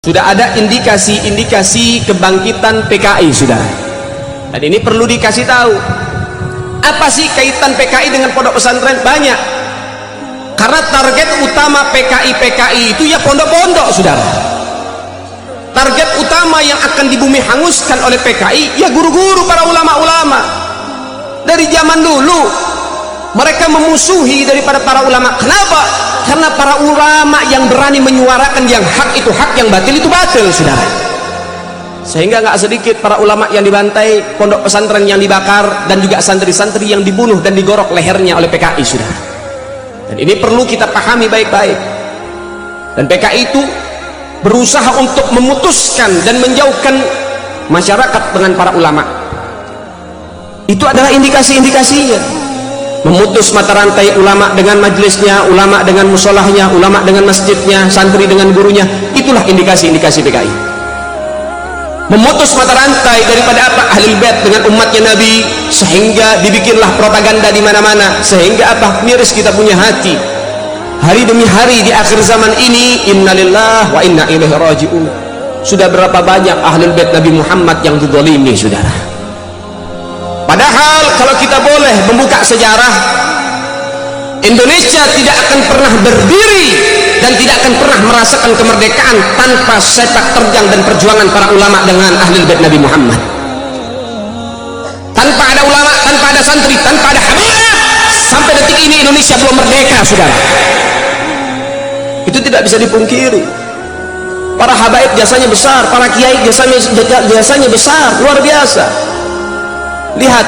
Sudah ada indikasi-indikasi kebangkitan PKI sudah. Dan ini perlu dikasih tahu. Apa sih kaitan PKI dengan pondok pesantren? Banyak. Karena target utama PKI itu ya pondok-pondok, saudara. Target utama yang akan dibumi hanguskan oleh PKI ya guru-guru, para ulama-ulama. Dari zaman dulu mereka memusuhi daripada para ulama. Kenapa? Karena para ulama yang berani menyuarakan yang hak itu hak, yang batil itu batil, saudara. Sehingga nggak sedikit para ulama yang dibantai, pondok pesantren yang dibakar, dan juga santri-santri yang dibunuh dan digorok lehernya oleh PKI, saudara. Dan ini perlu kita pahami baik-baik. Dan PKI itu berusaha untuk memutuskan dan menjauhkan masyarakat dengan para ulama. Itu adalah indikasi-indikasinya. Memutus mata rantai ulama dengan majelisnya, ulama dengan musolahnya, ulama dengan masjidnya, santri dengan gurunya. Itulah indikasi-indikasi PKI. Memutus mata rantai daripada apa? Ahlul Bait dengan umatnya Nabi, sehingga dibikinlah propaganda di mana-mana. Sehingga apa? Miris kita punya hati. Hari demi hari di akhir zaman ini, innalillahi wa inna ilaihi raji'un. Sudah berapa banyak Ahlul Bait Nabi Muhammad yang dizalimi, saudara. Padahal kalau kita boleh membuka sejarah, Indonesia tidak akan pernah berdiri dan tidak akan pernah merasakan kemerdekaan tanpa sepak terjang dan perjuangan para ulama dengan Ahlul Bait Nabi Muhammad. Tanpa ada ulama, tanpa ada santri, tanpa ada habaib, sampai detik ini Indonesia belum merdeka, saudara. Itu tidak bisa dipungkiri. Para habaib jasanya besar, para kiai jasanya besar, luar biasa. Lihat,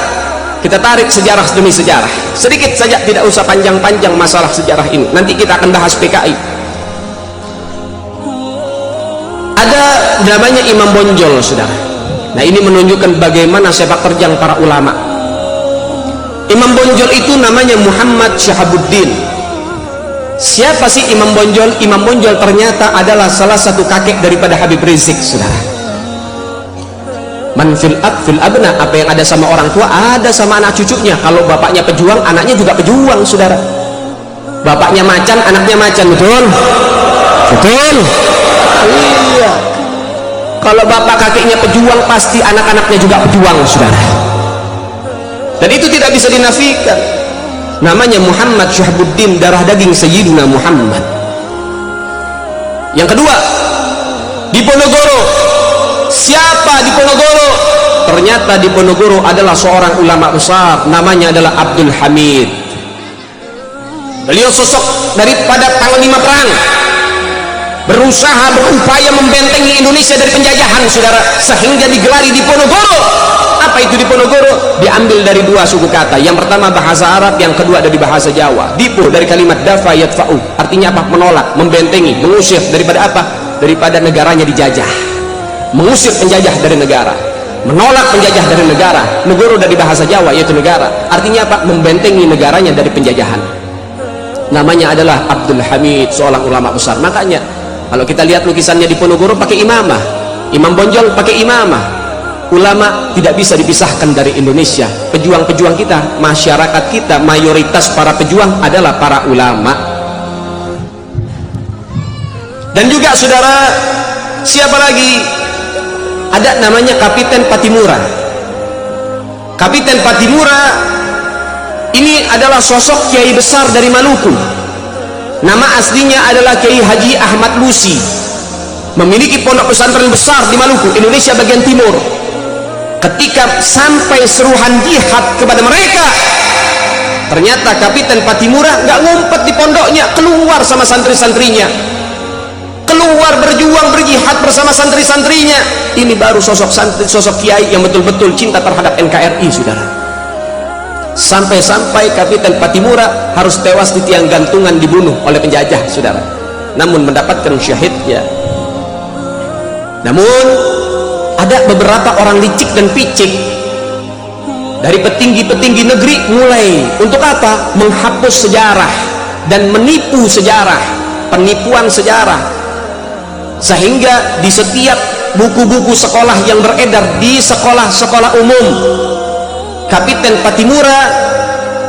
kita tarik sejarah demi sejarah. Sedikit saja, tidak usah panjang-panjang masalah sejarah ini. Nanti kita akan bahas PKI. Ada namanya Imam Bonjol, saudara. Nah, ini menunjukkan bagaimana sepak terjang para ulama. Imam Bonjol itu namanya Muhammad Syahabuddin. Siapa sih Imam Bonjol? Imam Bonjol ternyata adalah salah satu kakek daripada Habib Rizik, saudara. Man fil abna, apa yang ada sama orang tua ada sama anak cucunya. Kalau bapaknya pejuang, anaknya juga pejuang, saudara. Bapaknya macan, anaknya macan, betul? Betul? Iya. Kalau bapak kakeknya pejuang, pasti anak-anaknya juga pejuang, saudara. Dan itu tidak bisa dinafikan. Namanya Muhammad Syahabuddin, darah daging Sayyidina Muhammad. Yang kedua, di Ponorogo. Siapa di Ponorogo? Ternyata di Ponorogo adalah seorang ulama besar, namanya adalah Abdul Hamid. Beliau sosok daripada panglima perang, berusaha berupaya membentengi Indonesia dari penjajahan, saudara, sehingga digelari di Ponorogo. Apa itu di Ponorogo? Diambil dari dua suku kata. Yang pertama bahasa Arab, yang kedua dari bahasa Jawa. Dipo dari kalimat dafa yadfa'u, artinya apa? Menolak, membentengi, mengusir daripada apa? Daripada negaranya dijajah. Mengusir penjajah dari negara, menolak penjajah dari negara. Negoro dari bahasa Jawa yaitu negara, artinya apa? Membentengi negaranya dari penjajahan. Namanya adalah Abdul Hamid, seorang ulama besar. Makanya kalau kita lihat lukisannya di Ponorogo pakai imamah, Imam Bonjol pakai imamah. Ulama tidak bisa dipisahkan dari Indonesia. Pejuang-pejuang kita, masyarakat kita, mayoritas para pejuang adalah para ulama. Dan juga saudara, siapa lagi? Ada namanya Kapiten Patimura. Kapiten Patimura ini adalah sosok kiai besar dari Maluku. Nama aslinya adalah Kiai Haji Ahmad Lusi. Memiliki pondok pesantren besar di Maluku, Indonesia bagian timur. Ketika sampai seruhan jihad kepada mereka, ternyata Kapiten Patimura nggak ngumpet di pondoknya, keluar sama santri-santrinya. Keluar berjuang, berjihad bersama santri-santrinya. Ini baru sosok santri, sosok kiai yang betul-betul cinta terhadap NKRI, saudara. Sampai-sampai Kapiten Patimura harus tewas di tiang gantungan, dibunuh oleh penjajah, saudara. Namun mendapatkan syahidnya. Namun ada beberapa orang licik dan picik dari petinggi-petinggi negeri mulai untuk apa? Menghapus sejarah dan menipu sejarah, penipuan sejarah. Sehingga di setiap buku-buku sekolah yang beredar di sekolah-sekolah umum, Kapiten Patimura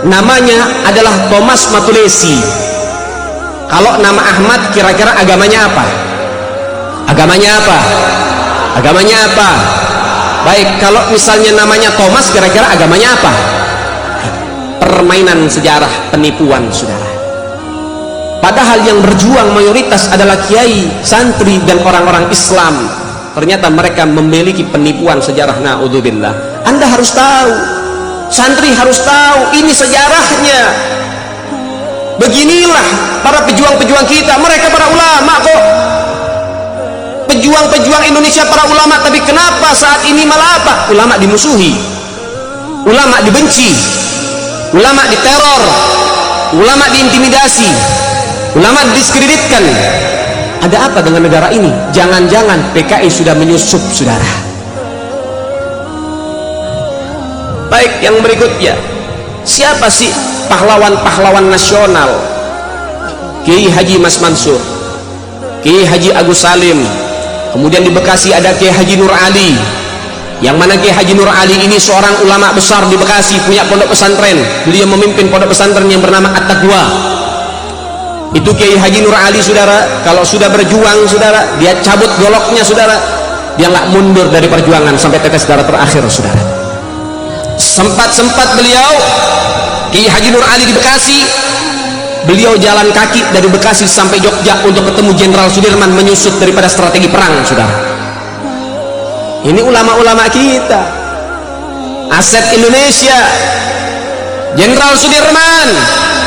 namanya adalah Thomas Matulesi. Kalau nama Ahmad kira-kira agamanya apa? Agamanya apa? Agamanya apa? Baik, kalau misalnya namanya Thomas, kira-kira agamanya apa? Permainan sejarah, penipuan, saudara. Padahal yang berjuang mayoritas adalah kiai, santri, dan orang-orang Islam. Ternyata mereka memiliki penipuan sejarah. Na'udzubillah. Anda harus tahu, santri harus tahu, ini sejarahnya. Beginilah para pejuang-pejuang kita, mereka para ulama kok, pejuang-pejuang Indonesia, para ulama. Tapi kenapa saat ini malah apa? Ulama dimusuhi, ulama dibenci, ulama diteror, ulama diintimidasi, ulama didiskreditkan. Ada apa dengan negara ini? Jangan-jangan PKI sudah menyusup, saudara. Baik, yang berikutnya, siapa sih pahlawan-pahlawan nasional? Kiai Haji Mas Mansur, Kiai Haji Agus Salim. Kemudian di Bekasi ada Kiai Haji Nur Ali, yang mana Kiai Haji Nur Ali ini seorang ulama besar di Bekasi, punya pondok pesantren. Beliau memimpin pondok pesantren yang bernama At-Taqwa. Itu Kiai Haji Nur Ali, saudara. Kalau sudah berjuang, saudara, dia cabut goloknya, saudara. Dia nggak mundur dari perjuangan sampai tetes darah terakhir, saudara. Sempat beliau, Kiai Haji Nur Ali di Bekasi, beliau jalan kaki dari Bekasi sampai Jogja untuk ketemu Jenderal Sudirman, menyusut daripada strategi perang, saudara. Ini ulama-ulama kita, aset Indonesia. Jenderal Sudirman,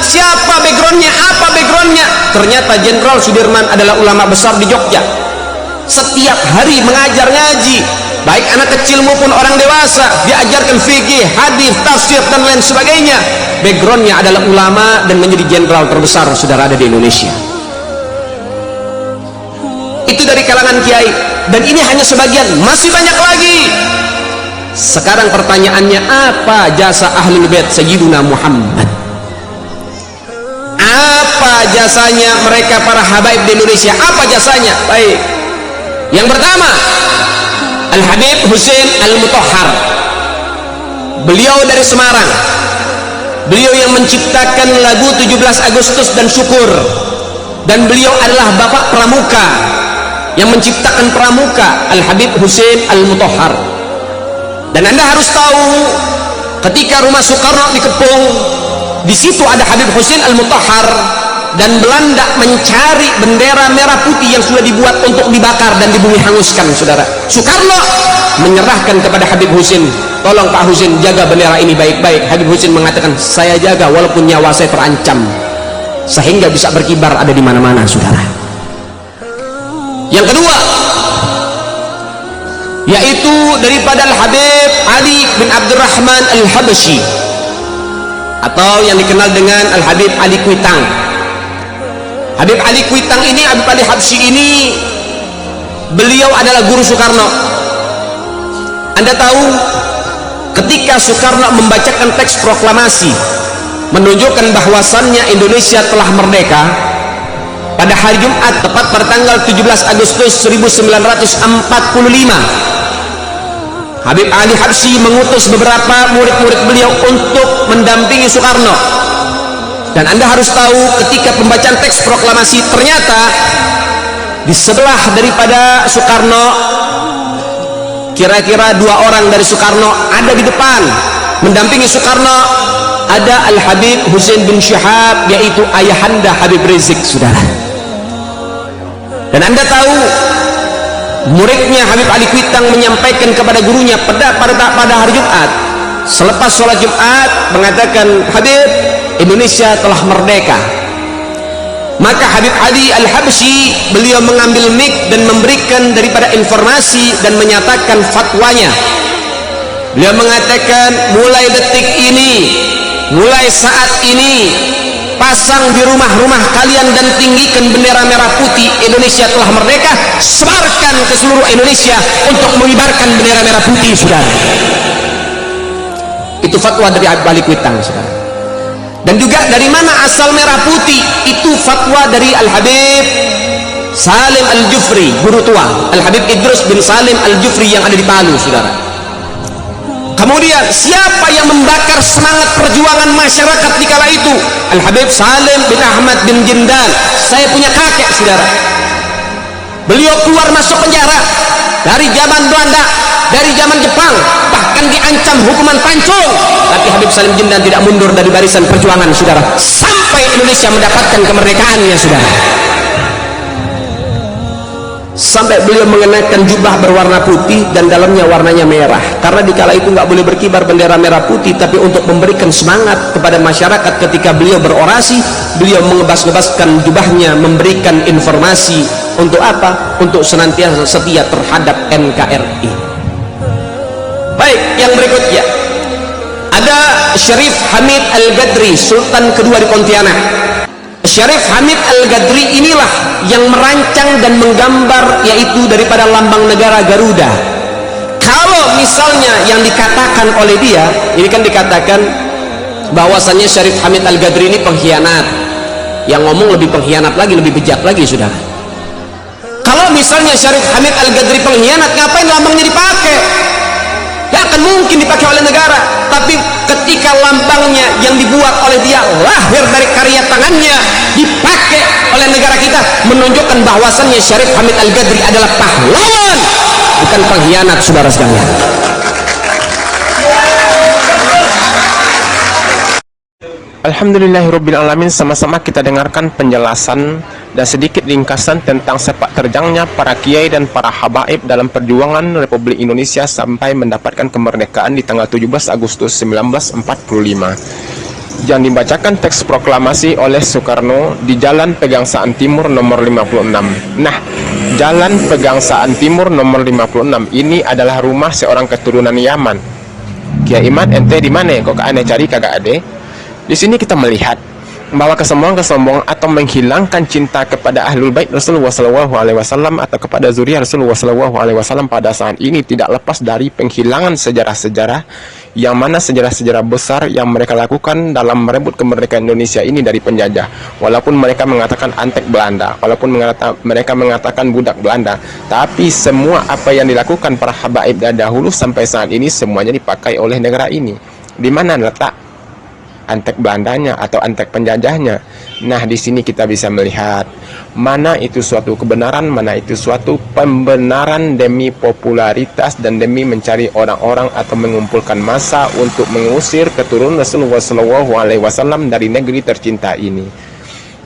siapa backgroundnya, apa backgroundnya? Ternyata Jenderal Sudirman adalah ulama besar di Jogja. Setiap hari mengajar ngaji, baik anak kecil maupun orang dewasa, diajarkan fikih, hadis, tafsir, dan lain sebagainya. Backgroundnya adalah ulama dan menjadi jenderal terbesar, saudara, ada di Indonesia. Itu dari kalangan kiai, dan ini hanya sebagian, masih banyak lagi. Sekarang pertanyaannya, apa jasa Ahlul Bait Sayyiduna Muhammad? Apa jasanya mereka, para habaib di Indonesia? Apa jasanya? Baik, yang pertama, Al-Habib Husain Al-Mutahhar. Beliau dari Semarang. Beliau yang menciptakan lagu 17 Agustus dan Syukur, dan beliau adalah bapak pramuka yang menciptakan pramuka, Al-Habib Husain Al-Mutahhar. Dan Anda harus tahu, ketika rumah Soekarno dikepung, di situ ada Habib Husain Al-Mutahhar, dan Belanda mencari bendera merah putih yang sudah dibuat untuk dibakar dan dibumi hanguskan, saudara. Soekarno menyerahkan kepada Habib Husain, tolong Pak Husain jaga bendera ini baik-baik. Habib Husain mengatakan, saya jaga walaupun nyawa saya terancam, sehingga bisa berkibar ada di mana-mana, saudara. Yang kedua, yaitu daripada Al-Habib Ali bin Abdurrahman Al-Habsyi, atau yang dikenal dengan Al-Habib Ali Kuitang. Habib Ali Kuitang ini, Habib Ali Habsyi ini, beliau adalah guru Soekarno. Anda tahu, ketika Soekarno membacakan teks proklamasi menunjukkan bahwasannya Indonesia telah merdeka pada hari Jumat, tepat pada tanggal 17 Agustus 1945, Habib Ali Habsyi mengutus beberapa murid-murid beliau untuk mendampingi Soekarno. Dan Anda harus tahu, ketika pembacaan teks proklamasi, ternyata di sebelah daripada Soekarno, kira-kira 2 orang dari Soekarno ada di depan mendampingi Soekarno. Ada Al-Habib Husain bin Syihab, yaitu ayahanda Habib Rizik, saudara. Dan Anda tahu, muridnya Habib Ali Kuitang menyampaikan kepada gurunya pada hari Jumat, selepas sholat Jumat, mengatakan, Habib, Indonesia telah merdeka. Maka Habib Ali Al-Habsyi, beliau mengambil mic dan memberikan daripada informasi dan menyatakan fatwanya. Beliau mengatakan, mulai detik ini, mulai saat ini, pasang di rumah-rumah kalian dan tinggikan bendera merah putih. Indonesia telah merdeka, sebarkan ke seluruh Indonesia untuk mengibarkan bendera merah putih, saudara. Itu fatwa dari Habib Ali Kuitang, saudara. Dan juga dari mana asal merah putih? Itu fatwa dari Al-Habib Salim Al-Jufri, guru tua Al-Habib Idrus bin Salim Al-Jufri yang ada di Palu, saudara. Kemudian siapa yang membakar semangat perjuangan masyarakat di kala itu? Al-Habib Salim bin Ahmad bin Jindan. Saya punya kakek, saudara. Beliau keluar masuk penjara dari zaman Belanda, dari zaman Jepang, bahkan diancam hukuman pancung, tapi Habib Salim Jindan tidak mundur dari barisan perjuangan, saudara, sampai Indonesia mendapatkan kemerdekaannya, saudara. Sampai beliau mengenakan jubah berwarna putih dan dalamnya warnanya merah, karena dikala itu nggak boleh berkibar bendera merah putih, tapi untuk memberikan semangat kepada masyarakat ketika beliau berorasi, beliau mengebas-ngebaskan jubahnya, memberikan informasi. Untuk apa? Untuk senantiasa setia terhadap NKRI. Baik, yang berikutnya ada Syarif Hamid Al-Gadri, Sultan kedua di Pontianak. Syarif Hamid Al-Gadri inilah yang merancang dan menggambar, yaitu daripada lambang negara Garuda. Kalau misalnya yang dikatakan oleh dia, ini kan dikatakan bahwasannya Syarif Hamid Al-Gadri ini pengkhianat. Yang ngomong lebih pengkhianat lagi, lebih bejat lagi, sudah. Kalau misalnya Syarif Hamid Al-Gadri pengkhianat, ngapain lambangnya dipakai? Gak akan mungkin dipakai oleh negara. Tapi ketika lambangnya yang dibuat oleh dia, lahir dari karya tangannya, dipakai oleh negara kita, menunjukkan bahwasannya Syarif Hamid Al-Gadri adalah pahlawan, bukan pengkhianat, saudara sekalian. Alhamdulillahirrabbilalamin. Sama-sama kita dengarkan penjelasan dan sedikit ringkasan tentang sepak terjangnya para kiai dan para habaib dalam perjuangan Republik Indonesia sampai mendapatkan kemerdekaan di tanggal 17 Agustus 1945. Yang dibacakan teks proklamasi oleh Soekarno di Jalan Pegangsaan Timur nomor 56. Nah, Jalan Pegangsaan Timur nomor 56 ini adalah rumah seorang keturunan Yaman. Kiai Imad, ente di mana? Kok aneh cari kagak ada? Di sini kita melihat bahwa kesombongan atau menghilangkan cinta kepada ahlul bait Rasulullah SAW atau kepada zuriat Rasulullah SAW pada saat ini tidak lepas dari penghilangan sejarah-sejarah, yang mana sejarah-sejarah besar yang mereka lakukan dalam merebut kemerdekaan Indonesia ini dari penjajah. Walaupun mereka mengatakan antek Belanda, walaupun mereka mengatakan budak Belanda, tapi semua apa yang dilakukan para habaib dahulu sampai saat ini semuanya dipakai oleh negara ini. Di mana letak antek Belandanya atau antek penjajahnya? Nah, di sini kita bisa melihat mana itu suatu kebenaran, mana itu suatu pembenaran demi popularitas dan demi mencari orang-orang atau mengumpulkan massa untuk mengusir keturunan Rasulullah SAW dari negeri tercinta ini.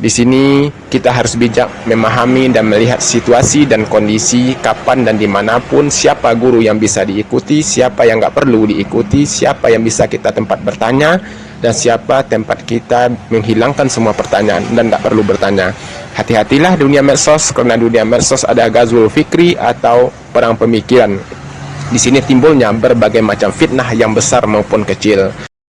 Di sini kita harus bijak memahami dan melihat situasi dan kondisi kapan dan dimanapun, siapa guru yang bisa diikuti, siapa yang nggak perlu diikuti, siapa yang bisa kita tempat bertanya, dan siapa tempat kita menghilangkan semua pertanyaan dan nggak perlu bertanya. Hati-hatilah dunia medsos, karena dunia medsos ada ghazwul fikri atau perang pemikiran. Di sini timbulnya berbagai macam fitnah yang besar maupun kecil.